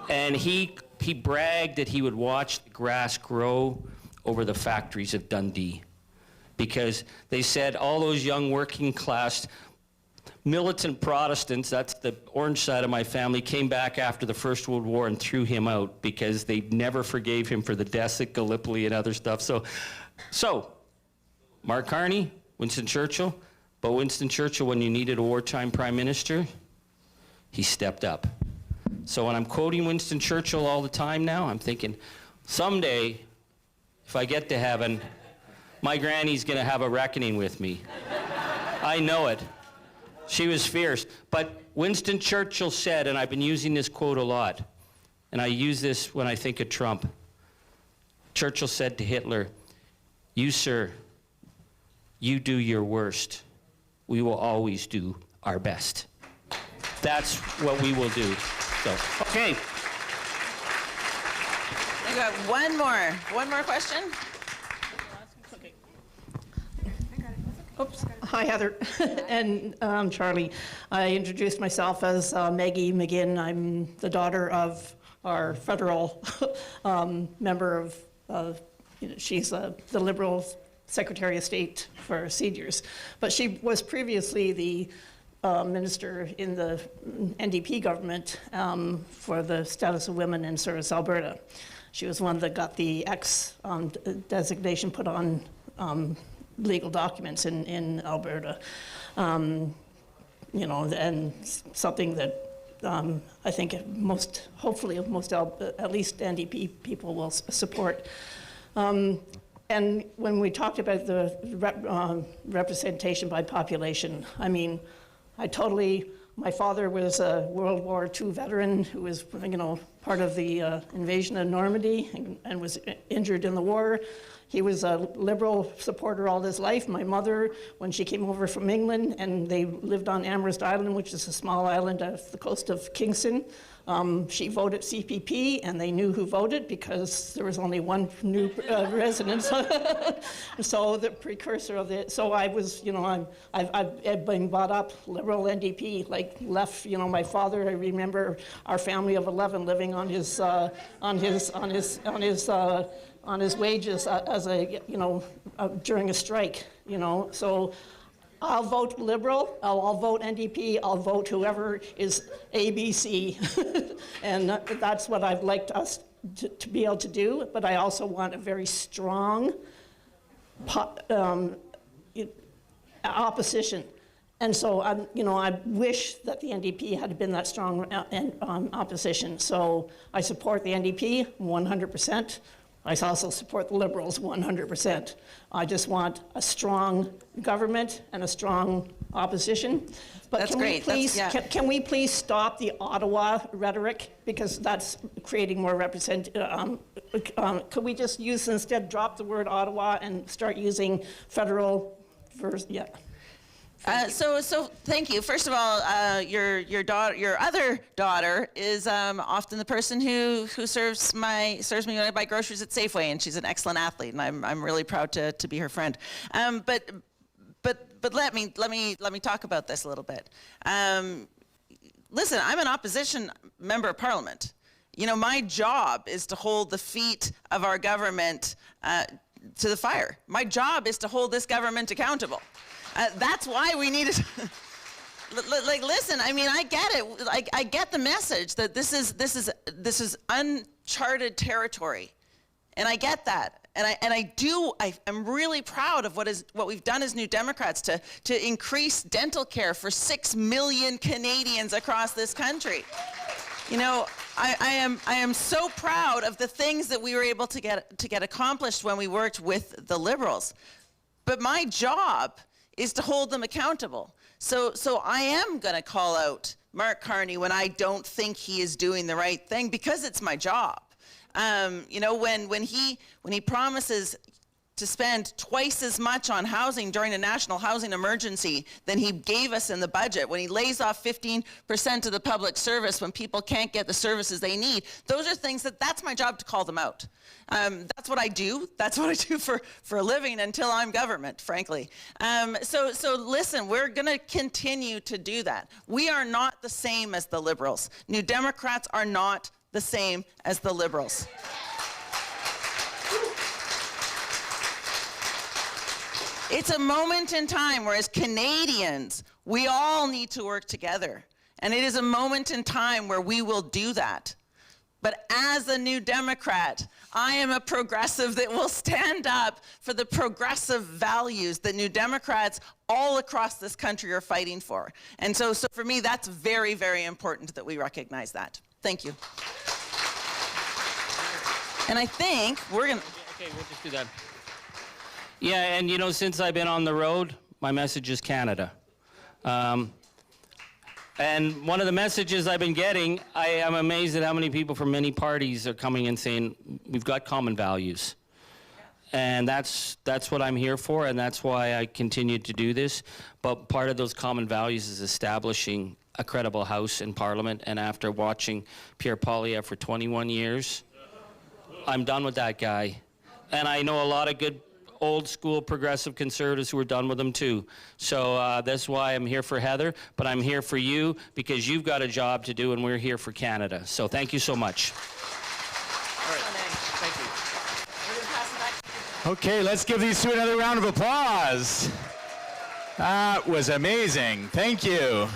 And he bragged that he would watch the grass grow over the factories of Dundee. Because they said all those young working class militant Protestants, that's the orange side of my family, came back after the First World War and threw him out because they never forgave him for the deaths at Gallipoli and other stuff. So Mark Carney, Winston Churchill, but Winston Churchill, when you needed a wartime prime minister, he stepped up. So when I'm quoting Winston Churchill all the time now, I'm thinking, someday, if I get to heaven, my granny's going to have a reckoning with me. I know it. She was fierce. But Winston Churchill said, and I've been using this quote a lot, and I use this when I think of Trump. Churchill said to Hitler, "You, sir, you do your worst. We will always do our best." That's what we will do. So, okay. I got one more question. Oops. Hi, Heather. And Charlie. I introduced myself as Maggie McGinn. I'm the daughter of our federal member of she's the Liberal Secretary of State for seniors. But she was previously the minister in the NDP government for the status of women in Service Alberta. She was one that got the X designation put on legal documents in Alberta, and something that I think hopefully most at least NDP people will support. And when we talked about the representation by population, I mean, my father was a World War II veteran who was, part of the invasion of Normandy and was injured in the war. He was a Liberal supporter all his life. My mother, when she came over from England, and they lived on Amherst Island, which is a small island off the coast of Kingston, she voted CPP, and they knew who voted because there was only one new resident. So the precursor of it. So I was, I've been brought up Liberal NDP, like left. My father. I remember our family of 11 living on his wages as a during a strike. So. I'll vote Liberal, I'll vote NDP, I'll vote whoever is ABC. And that's what I'd like us to be able to do, but I also want a very strong opposition. And so I wish that the NDP had been that strong opposition. So I support the NDP 100%. I also support the Liberals 100%. I just want a strong government and a strong opposition. But That's can great. We please, That's- yeah. can we please stop the Ottawa rhetoric, because that's creating more could we just use, instead, drop the word Ottawa and start using federal yeah. So thank you. First of all, your daughter, your other daughter, is often the person who serves me when I buy groceries at Safeway, and she's an excellent athlete, and I'm really proud to be her friend. But let me talk about this a little bit. Listen, I'm an opposition member of Parliament. You know, my job is to hold the feet of our government to the fire. My job is to hold this government accountable. That's why we need it. Like, listen, I mean, I get it. I get the message that this is uncharted territory, and I get that. And I'm really proud of what we've done as New Democrats to increase dental care for 6 million Canadians across this country. You know, I am so proud of the things that we were able to get accomplished when we worked with the Liberals. But my job is to hold them accountable. So I am going to call out Mark Carney when I don't think he is doing the right thing, because it's my job. You know, when he promises to spend twice as much on housing during a national housing emergency than he gave us in the budget, when he lays off 15% of the public service when people can't get the services they need, those are things that's my job to call them out. That's what I do. That's what I do for a living until I'm government, frankly. So listen, we're going to continue to do that. We are not the same as the Liberals. New Democrats are not the same as the Liberals. It's a moment in time where, as Canadians, we all need to work together. And it is a moment in time where we will do that. But as a New Democrat, I am a progressive that will stand up for the progressive values that New Democrats all across this country are fighting for. And so for me, that's very, very important that we recognize that. Thank you. And I think we're going to... Okay, we'll just do that. Yeah, and you know, since I've been on the road, my message is Canada. And one of the messages I've been getting, I am amazed at how many people from many parties are coming and saying, we've got common values. And that's what I'm here for, and that's why I continue to do this. But part of those common values is establishing a credible House in Parliament. And after watching Pierre Poilievre for 21 years, I'm done with that guy. And I know a lot of good old school progressive conservatives who are done with them too. So that's why I'm here for Heather, but I'm here for you because you've got a job to do and we're here for Canada. So thank you so much. All right. Thank you. We're going to pass it back. Okay, let's give these two another round of applause. That was amazing. Thank you.